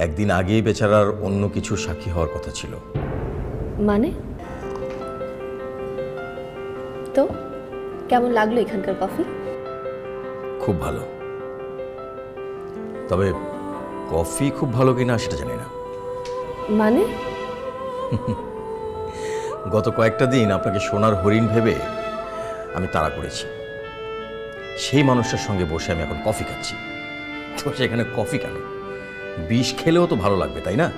একদিন আগেই বেচারার অন্য কিছু সাক্ষী হওয়ার কথা ছিল। মানে? তো কেমন লাগলো এখানকার কফি? খুব ভালো, তবে কফি খুব ভালো কিনা সেটা জানি না। মানে? গত কয়েকটা দিন আপনাকে সোনার হরিণ ভেবে আমি তাড়া করেছি। সেই মানুষটার সঙ্গে বসে আমি এখন কফি খাচ্ছি, তো সেখানে কফি কেন? বিষ খেলেও তো ভালো লাগবে, তাই না?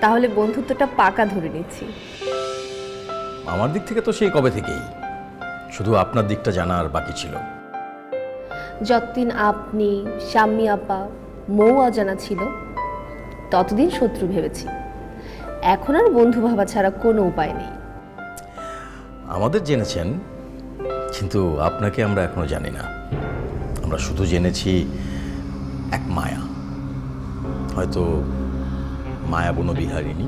তাহলে বন্ধুত্বটা পাকা ধরে নিচ্ছি। আমার দিক থেকে তো সেই কবে থেকেই, শুধু আপনার দিকটা জানার বাকি ছিল। যতদিন আপনি, শাম্মী আপা, মৌ অজানা ছিল ততদিন শত্রু ভেবেছি। এখন আর বন্ধু ভাবা ছাড়া কোনো উপায় নেই। আমাদের জেনেছেন, কিন্তু আপনাকে আমরা এখনো জানি না। আমরা শুধু জেনেছি এক মায়া, হয়তো মায়া বনবিহারিণী।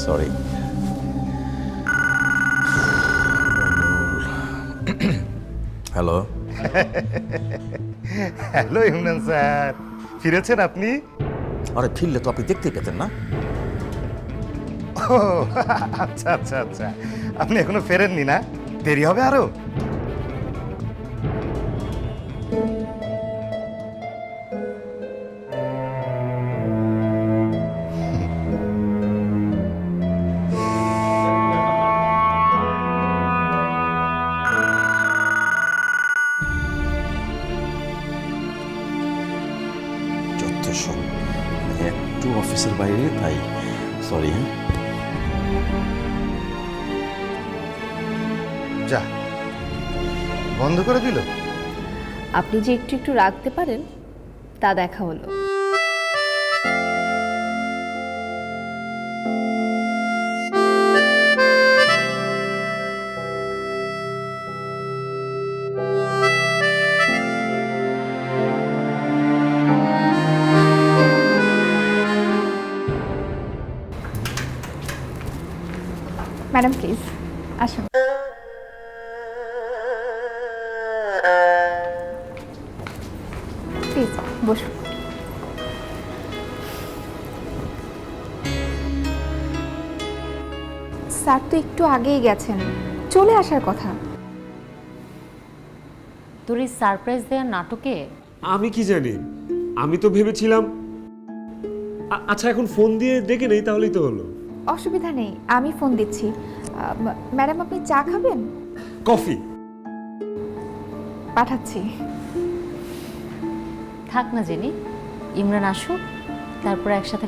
Sorry. Hello. Hello Imran sir, ফিরেছেন আপনি? আরে ফিরলে তো আপনি দেখতেই পেতেন না। ও আচ্ছা আচ্ছা আচ্ছা, আপনি এখনো ফেরেননি না? দেরি হবে আরো? যত সব, একটু অফিসের বাইরে, তাই সরি। হ্যাঁ, যা, বন্ধ করে দিল। আপনি যে একটু একটু রাখতে পারেন তা দেখা হলো। ম্যাডাম প্লিজ আসুন। প্লিজ বসুন। স্যার তো একটু আগেই গেছেন, চলে আসার কথা। তোর এই সারপ্রাইজ দেওয়ার নাটকে আমি কি জানি, আমি তো ভেবেছিলাম আচ্ছা এখন ফোন দিয়ে ডেকে নেই তাহলেই তো হলো। অসুবিধা নেই, আমি ফোন দিচ্ছি। ম্যাডাম আপনি চা খাবেন? কফি পাঠাচ্ছি। থাক না জেনি, ইমরান আসুক, তারপর একসাথে